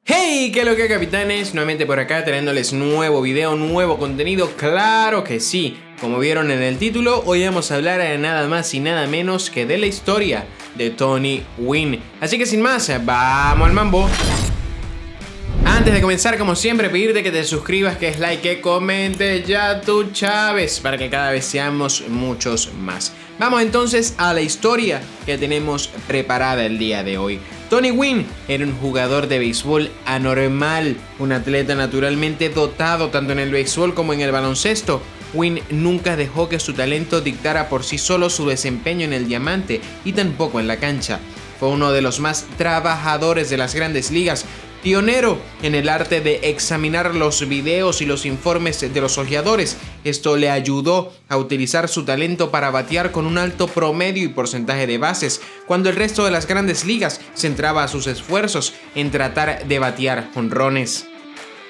Hey, ¿qué es lo que, capitanes? Nuevamente por acá trayéndoles nuevo video, nuevo contenido. Claro que sí, como vieron en el título, hoy vamos a hablar de nada más y nada menos que de la historia de Tony Gwynn. Así que sin más, vamos al mambo. Antes de comenzar, como siempre, pedirte que te suscribas, que es like, que comentes ya tú, Chávez, para que cada vez seamos muchos más. Vamos entonces a la historia que tenemos preparada el día de hoy. Tony Gwynn era un jugador de béisbol anormal, un atleta naturalmente dotado tanto en el béisbol como en el baloncesto. Gwynn nunca dejó que su talento dictara por sí solo su desempeño en el diamante y tampoco en la cancha. Fue uno de los más trabajadores de las grandes ligas, pionero en el arte de examinar los videos y los informes de los ojeadores. Esto le ayudó a utilizar su talento para batear con un alto promedio y porcentaje de bases, cuando el resto de las grandes ligas centraba sus esfuerzos en tratar de batear jonrones.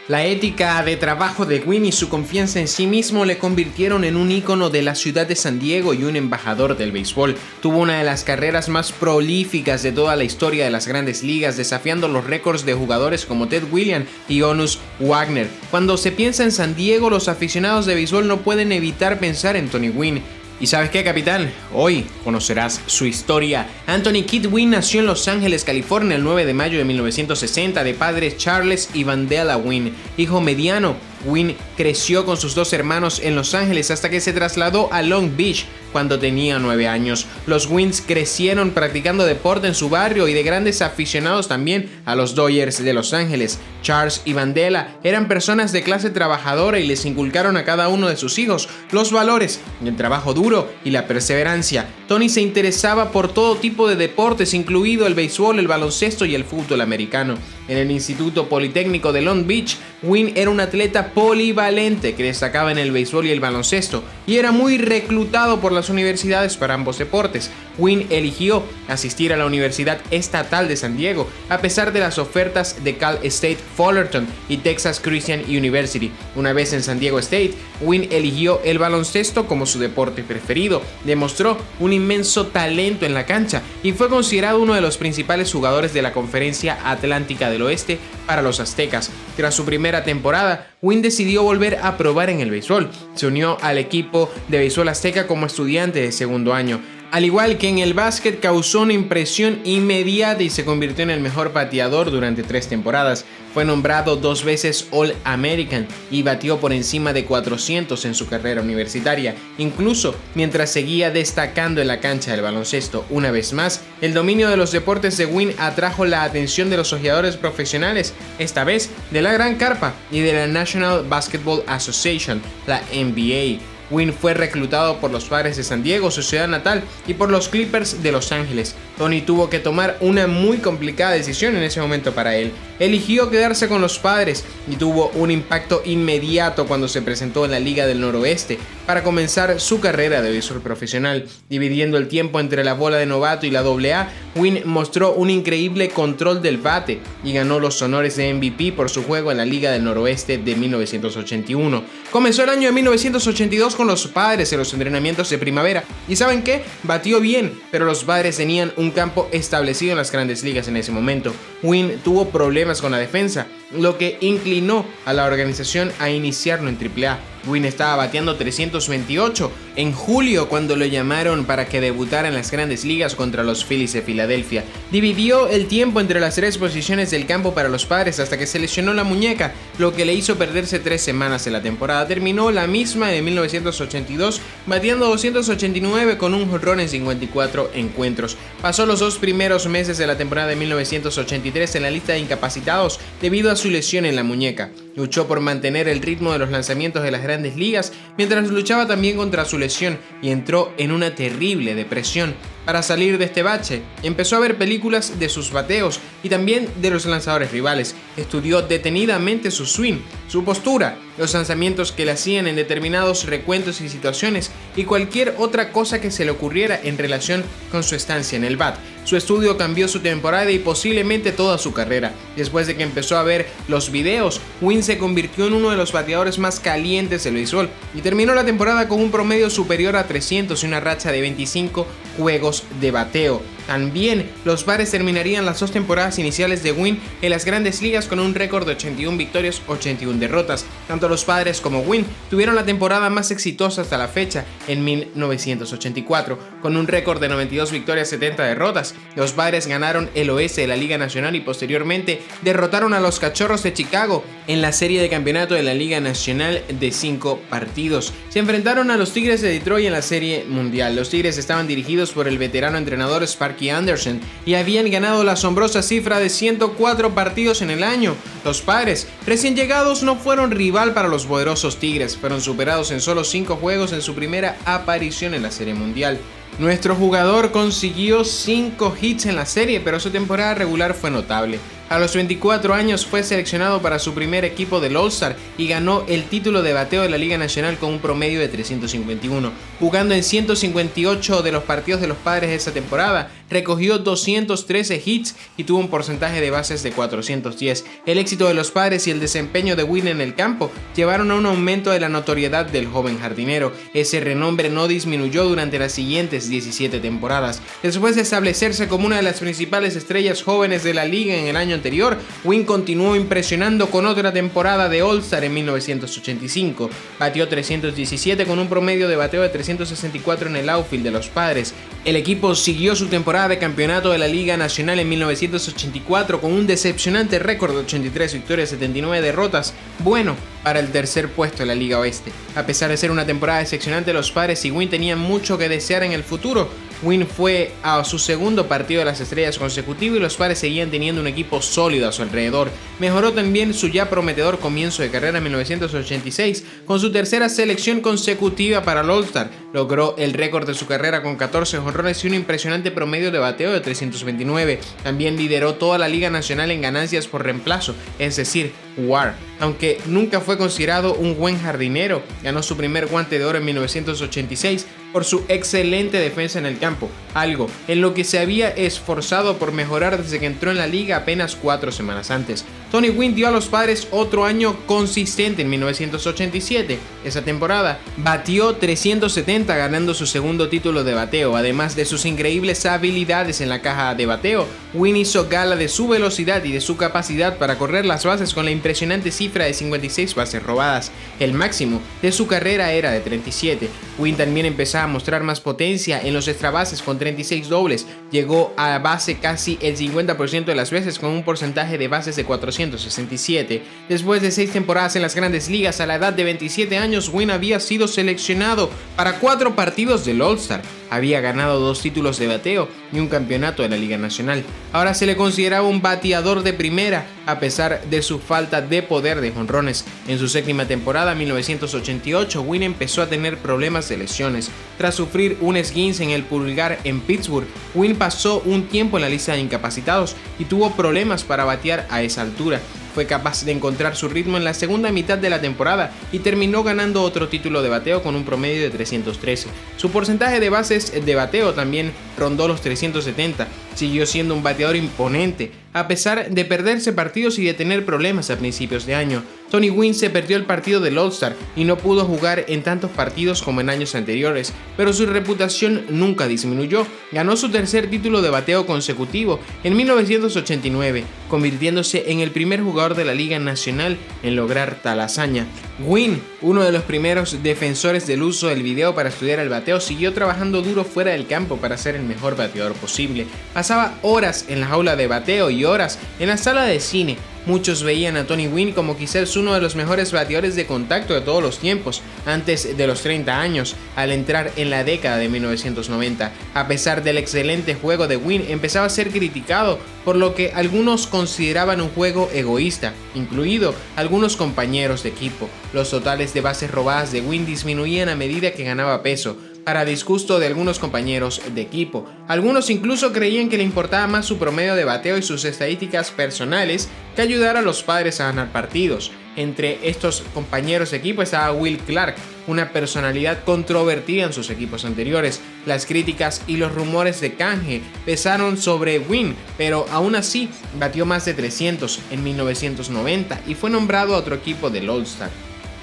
La ética de trabajo de Gwynn y su confianza en sí mismo le convirtieron en un ícono de la ciudad de San Diego y un embajador del béisbol. Tuvo una de las carreras más prolíficas de toda la historia de las grandes ligas, desafiando los récords de jugadores como Ted Williams y Honus Wagner. Cuando se piensa en San Diego, los aficionados de béisbol no pueden evitar pensar en Tony Gwynn. ¿Y sabes qué, capitán? Hoy conocerás su historia. Anthony Kid Gwynn nació en Los Ángeles, California, el 9 de mayo de 1960, de padres Charles y Vandella Gwynn. Hijo mediano, Gwynn creció con sus dos hermanos en Los Ángeles hasta que se trasladó a Long Beach cuando tenía 9 años. Los Gwynns crecieron practicando deporte en su barrio y de grandes aficionados también a los Dodgers de Los Ángeles. Charles y Vandella eran personas de clase trabajadora y les inculcaron a cada uno de sus hijos los valores del trabajo duro y la perseverancia. Tony se interesaba por todo tipo de deportes, incluido el béisbol, el baloncesto y el fútbol americano. En el Instituto Politécnico de Long Beach, Gwynn era un atleta polivalente que destacaba en el béisbol y el baloncesto, y era muy reclutado por las universidades para ambos deportes. Gwynn eligió asistir a la Universidad Estatal de San Diego, a pesar de las ofertas de Cal State Fullerton y Texas Christian University. Una vez en San Diego State, Gwynn eligió el baloncesto como su deporte preferido. Demostró un inmenso talento en la cancha y fue considerado uno de los principales jugadores de la Conferencia Atlántica del Oeste para los Aztecas. Tras su primera temporada, Gwynn decidió volver a probar en el béisbol. Se unió al equipo de béisbol azteca como estudiante de segundo año. Al igual que en el básquet, causó una impresión inmediata y se convirtió en el mejor bateador durante 3 temporadas. Fue nombrado 2 veces All-American y batió por encima de 400 en su carrera universitaria, incluso mientras seguía destacando en la cancha del baloncesto. Una vez más, el dominio de los deportes de Gwynn atrajo la atención de los ojeadores profesionales, esta vez de la Gran Carpa y de la National Basketball Association, la NBA. Gwynn fue reclutado por los Padres de San Diego, su ciudad natal, y por los Clippers de Los Ángeles. Tony tuvo que tomar una muy complicada decisión en ese momento para él. Eligió quedarse con los Padres y tuvo un impacto inmediato cuando se presentó en la Liga del Noroeste para comenzar su carrera de béisbol profesional. Dividiendo el tiempo entre la bola de novato y la AA, Gwynn mostró un increíble control del bate y ganó los honores de MVP por su juego en la Liga del Noroeste de 1981. Comenzó el año de 1982 con los Padres en los entrenamientos de primavera. ¿Y saben qué? Batió bien, pero los Padres tenían un campo establecido en las grandes ligas en ese momento. Gwynn tuvo problemas con la defensa, lo que inclinó a la organización a iniciarlo en AAA. Gwynn estaba bateando 328 en julio cuando lo llamaron para que debutara en las grandes ligas contra los Phillies de Filadelfia. Dividió el tiempo entre las 3 posiciones del campo para los Padres hasta que se lesionó la muñeca, lo que le hizo perderse 3 semanas en la temporada. Terminó la misma de 1982 bateando 289 con un jonrón en 54 encuentros. Pasó los 2 primeros meses de la temporada de 1983 en la lista de incapacitados debido a su lesión en la muñeca. Luchó por mantener el ritmo de los lanzamientos de las grandes ligas mientras luchaba también contra su lesión y entró en una terrible depresión. Para salir de este bache, empezó a ver películas de sus bateos y también de los lanzadores rivales. Estudió detenidamente su swing, su postura, los lanzamientos que le hacían en determinados recuentos y situaciones y cualquier otra cosa que se le ocurriera en relación con su estancia en el bat. Su estudio cambió su temporada y posiblemente toda su carrera. Después de que empezó a ver los videos, Gwynn se convirtió en uno de los bateadores más calientes del béisbol y terminó la temporada con un promedio superior a 300 y una racha de 25 juegos de bateo. También los Padres terminarían las 2 temporadas iniciales de Wynn en las Grandes Ligas con un récord de 81 victorias, 81 derrotas. Tanto los Padres como Wynn tuvieron la temporada más exitosa hasta la fecha en 1984, con un récord de 92 victorias, 70 derrotas. Los Padres ganaron el oeste de la Liga Nacional y posteriormente derrotaron a los Cachorros de Chicago en la serie de campeonato de la Liga Nacional de 5 partidos. Se enfrentaron a los Tigres de Detroit en la Serie Mundial. Los Tigres estaban dirigidos por el veterano entrenador Sparky Anderson y habían ganado la asombrosa cifra de 104 partidos en el año. Los Padres, recién llegados, no fueron rival para los poderosos Tigres, fueron superados en solo 5 juegos en su primera aparición en la Serie Mundial. Nuestro jugador consiguió 5 hits en la serie, pero su temporada regular fue notable. A los 24 años fue seleccionado para su primer equipo del All-Star y ganó el título de bateo de la Liga Nacional con un promedio de 351. Jugando en 158 de los partidos de los Padres de esa temporada, recogió 213 hits y tuvo un porcentaje de bases de 410. El éxito de los Padres y el desempeño de Wynn en el campo llevaron a un aumento de la notoriedad del joven jardinero. Ese renombre no disminuyó durante las siguientes 17 temporadas. Después de establecerse como una de las principales estrellas jóvenes de la liga en el año anterior, Wynn continuó impresionando con otra temporada de All-Star en 1985. Batió 317 con un promedio de bateo de 364 en el outfield de los Padres. El equipo siguió su temporada de campeonato de la Liga Nacional en 1984 con un decepcionante récord de 83 victorias, 79 derrotas, bueno para el tercer puesto de la Liga Oeste. A pesar de ser una temporada decepcionante, los Padres y Wynn tenían mucho que desear en el futuro. Wynn fue a su segundo partido de las estrellas consecutivo y los Padres seguían teniendo un equipo sólido a su alrededor. Mejoró también su ya prometedor comienzo de carrera en 1986 con su tercera selección consecutiva para el All-Star. Logró el récord de su carrera con 14 jonrones y un impresionante promedio de bateo de 329. También lideró toda la Liga Nacional en ganancias por reemplazo, es decir, WAR. Aunque nunca fue considerado un buen jardinero, ganó su primer guante de oro en 1986 por su excelente defensa en el campo, algo en lo que se había esforzado por mejorar desde que entró en la liga apenas 4 semanas antes. Tony Gwynn dio a los Padres otro año consistente en 1987. Esa temporada batió 370 ganando su segundo título de bateo. Además de sus increíbles habilidades en la caja de bateo, Gwynn hizo gala de su velocidad y de su capacidad para correr las bases con la impresionante cifra de 56 bases robadas. El máximo de su carrera era de 37. Gwynn también empezó a mostrar más potencia en los extra bases con 36 dobles. Llegó a base casi el 50% de las veces con un porcentaje de bases de 467. Después de 6 temporadas en las Grandes Ligas, a la edad de 27 años, Gwynn había sido seleccionado para 4 partidos del All-Star. Había ganado 2 títulos de bateo y un campeonato de la Liga Nacional. Ahora se le consideraba un bateador de primera a pesar de su falta de poder de jonrones. En su séptima temporada, 1988, Gwynn empezó a tener problemas de lesiones. Tras sufrir un esguince en el pulgar en Pittsburgh, Gwynn pasó un tiempo en la lista de incapacitados y tuvo problemas para batear a esa altura. Fue capaz de encontrar su ritmo en la segunda mitad de la temporada y terminó ganando otro título de bateo con un promedio de 313. Su porcentaje de bases de bateo también rondó los 370. Siguió siendo un bateador imponente, a pesar de perderse partidos y de tener problemas a principios de año. Tony Gwynn se perdió el partido del All-Star y no pudo jugar en tantos partidos como en años anteriores, pero su reputación nunca disminuyó. Ganó su tercer título de bateo consecutivo en 1989, convirtiéndose en el primer jugador de la Liga Nacional en lograr tal hazaña. Gwynn, uno de los primeros defensores del uso del video para estudiar el bateo, siguió trabajando duro fuera del campo para ser el mejor bateador posible. Pasaba horas en la jaula de bateo y horas en la sala de cine. Muchos veían a Tony Gwynn como quizás uno de los mejores bateadores de contacto de todos los tiempos, antes de los 30 años, al entrar en la década de 1990. A pesar del excelente juego de Gwynn, empezaba a ser criticado por lo que algunos consideraban un juego egoísta, incluido algunos compañeros de equipo. Los totales de bases robadas de Gwynn disminuían a medida que ganaba peso, para disgusto de algunos compañeros de equipo. Algunos incluso creían que le importaba más su promedio de bateo y sus estadísticas personales que ayudar a los Padres a ganar partidos. Entre estos compañeros de equipo estaba Will Clark, una personalidad controvertida en sus equipos anteriores. Las críticas y los rumores de canje pesaron sobre Gwynn, pero aún así batió más de 300 en 1990 y fue nombrado a otro equipo del All-Star.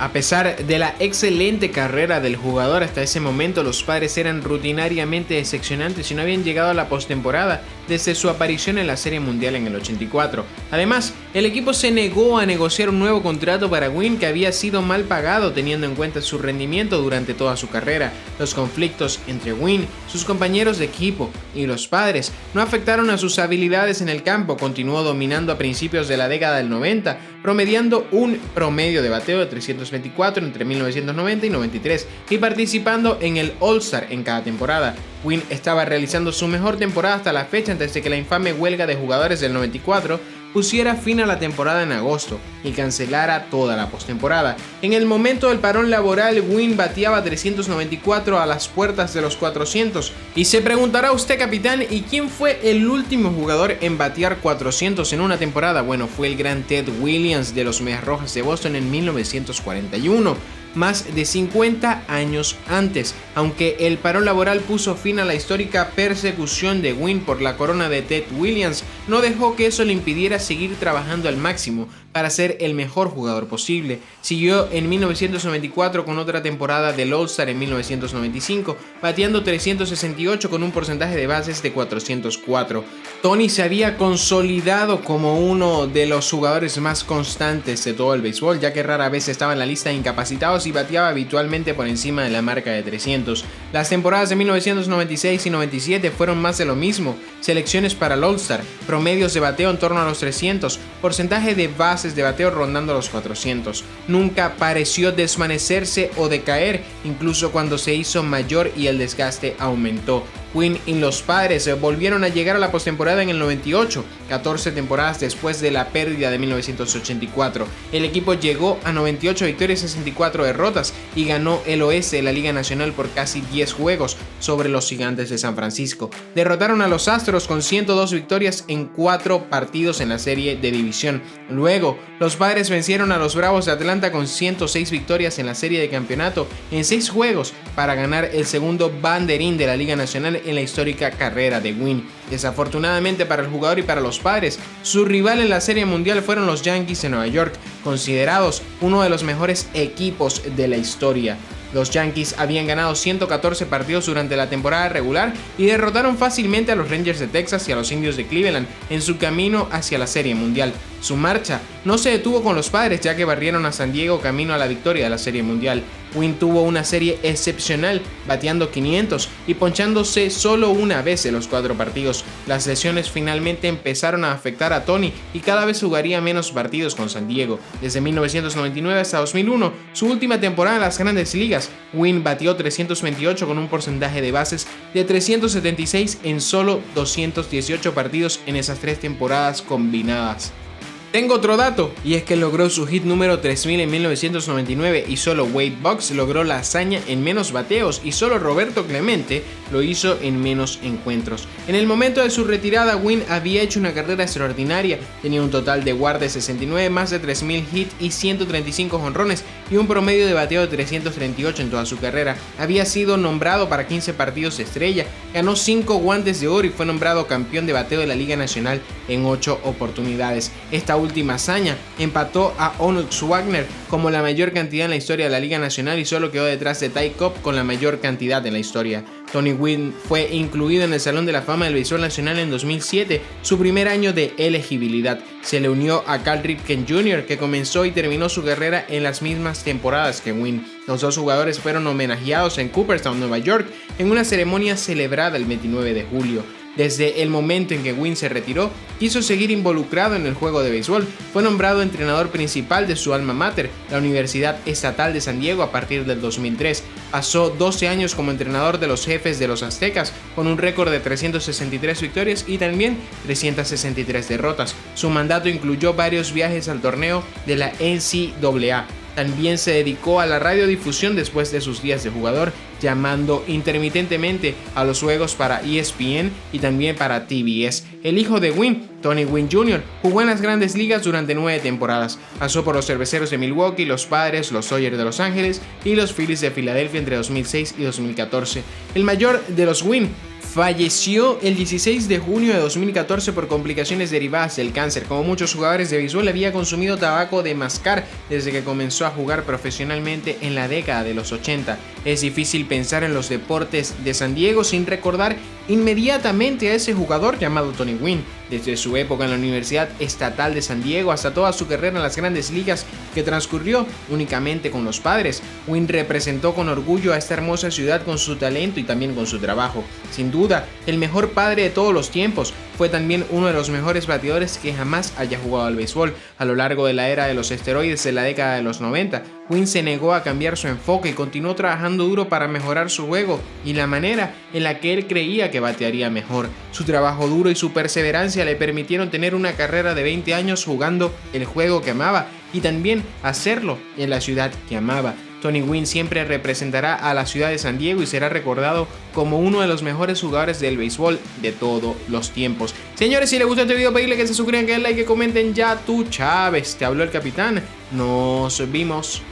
A pesar de la excelente carrera del jugador hasta ese momento, los Padres eran rutinariamente decepcionantes y no habían llegado a la postemporada desde su aparición en la Serie Mundial en el 84. Además, el equipo se negó a negociar un nuevo contrato para Gwynn, que había sido mal pagado teniendo en cuenta su rendimiento durante toda su carrera. Los conflictos entre Gwynn, sus compañeros de equipo y los Padres no afectaron a sus habilidades en el campo. Continuó dominando a principios de la década del 90, promediando un promedio de bateo de 324 entre 1990 y 93 y participando en el All-Star en cada temporada. Gwynn estaba realizando su mejor temporada hasta la fecha, antes de que la infame huelga de jugadores del 94 pusiera fin a la temporada en agosto y cancelara toda la postemporada. En el momento del parón laboral, Gwynn bateaba 394 a las puertas de los 400. Y se preguntará usted, capitán, ¿y quién fue el último jugador en batear 400 en una temporada? Bueno, fue el gran Ted Williams de los Medias Rojas de Boston en 1941. Más de 50 años antes, aunque el parón laboral puso fin a la histórica persecución de Gwynn por la corona de Ted Williams, no dejó que eso le impidiera seguir trabajando al máximo para ser el mejor jugador posible. Siguió en 1994 con otra temporada del All-Star en 1995, bateando 368 con un porcentaje de bases de 404. Tony se había consolidado como uno de los jugadores más constantes de todo el béisbol, ya que rara vez estaba en la lista de incapacitados y bateaba habitualmente por encima de la marca de 300. Las temporadas de 1996 y 97 fueron más de lo mismo: selecciones para el All-Star, promedios de bateo en torno a los 300, porcentaje de bases de bateo rondando los 400. Nunca pareció desvanecerse o decaer, incluso cuando se hizo mayor y el desgaste aumentó. Gwynn y los Padres volvieron a llegar a la postemporada en el 98, 14 temporadas después de la pérdida de 1984. El equipo llegó a 98 victorias y 64 derrotas y ganó el oeste de la Liga Nacional por casi 10 juegos sobre los Gigantes de San Francisco. Derrotaron a los Astros con 102 victorias en 4 partidos en la serie de división. Luego, los Padres vencieron a los Bravos de Atlanta con 106 victorias en la serie de campeonato en 6 juegos para ganar el segundo banderín de la Liga Nacional en la histórica carrera de Gwynn. Desafortunadamente para el jugador y para los Padres, su rival en la Serie Mundial fueron los Yankees de Nueva York, considerados uno de los mejores equipos de la historia. Los Yankees habían ganado 114 partidos durante la temporada regular y derrotaron fácilmente a los Rangers de Texas y a los Indios de Cleveland en su camino hacia la Serie Mundial. Su marcha no se detuvo con los Padres, ya que barrieron a San Diego camino a la victoria de la Serie Mundial. Gwynn tuvo una serie excepcional, bateando 500 y ponchándose solo una vez en los 4 partidos. Las lesiones finalmente empezaron a afectar a Tony y cada vez jugaría menos partidos con San Diego. Desde 1999 hasta 2001, su última temporada en las Grandes Ligas, Gwynn batió 328 con un porcentaje de bases de 376 en solo 218 partidos en esas 3 temporadas combinadas. Tengo otro dato, y es que logró su hit número 3000 en 1999 y solo Wade Boggs logró la hazaña en menos bateos y solo Roberto Clemente lo hizo en menos encuentros. En el momento de su retirada, Gwynn había hecho una carrera extraordinaria, tenía un total de WAR de 69, más de 3000 hits y 135 jonrones y un promedio de bateo de 338 en toda su carrera. Había sido nombrado para 15 partidos de estrella, ganó 5 guantes de oro y fue nombrado campeón de bateo de la Liga Nacional en 8 oportunidades. Esta última hazaña empató a Honus Wagner como la mayor cantidad en la historia de la Liga Nacional y solo quedó detrás de Ty Cobb con la mayor cantidad en la historia. Tony Gwynn fue incluido en el Salón de la Fama del Béisbol Nacional en 2007, su primer año de elegibilidad. Se le unió a Cal Ripken Jr., que comenzó y terminó su carrera en las mismas temporadas que Gwynn. Los dos jugadores fueron homenajeados en Cooperstown, Nueva York, en una ceremonia celebrada el 29 de julio. Desde el momento en que Gwynn se retiró, quiso seguir involucrado en el juego de béisbol. Fue nombrado entrenador principal de su alma mater, la Universidad Estatal de San Diego, a partir del 2003. Pasó 12 años como entrenador de los Jefes de los Aztecas, con un récord de 363 victorias y también 363 derrotas. Su mandato incluyó varios viajes al torneo de la NCAA. También se dedicó a la radiodifusión después de sus días de jugador, llamando intermitentemente a los juegos para ESPN y también para TBS. El hijo de Gwynn, Tony Gwynn Jr., jugó en las Grandes Ligas durante 9 temporadas. Pasó por los Cerveceros de Milwaukee, los Padres, los Dodgers de Los Ángeles y los Phillies de Filadelfia entre 2006 y 2014. El mayor de los Gwynn Falleció el 16 de junio de 2014 por complicaciones derivadas del cáncer. Como muchos jugadores de béisbol, había consumido tabaco de mascar desde que comenzó a jugar profesionalmente en la década de los 80. Es difícil pensar en los deportes de San Diego sin recordar inmediatamente a ese jugador llamado Tony Gwynn. Desde su época en la Universidad Estatal de San Diego hasta toda su carrera en las grandes ligas que transcurrió únicamente con los Padres, Gwynn representó con orgullo a esta hermosa ciudad con su talento y también con su trabajo. Sin duda, el mejor padre de todos los tiempos, fue también uno de los mejores bateadores que jamás haya jugado al béisbol. A lo largo de la era de los esteroides de la década de los 90, Gwynn se negó a cambiar su enfoque y continuó trabajando duro para mejorar su juego y la manera en la que él creía que batearía mejor. Su trabajo duro y su perseverancia le permitieron tener una carrera de 20 años jugando el juego que amaba y también hacerlo en la ciudad que amaba. Tony Gwynn siempre representará a la ciudad de San Diego y será recordado como uno de los mejores jugadores del béisbol de todos los tiempos. Señores, si les gustó este video, pedirle que se suscriban, que den like, que comenten. Ya tú, Chávez, te habló el capitán. Nos vimos.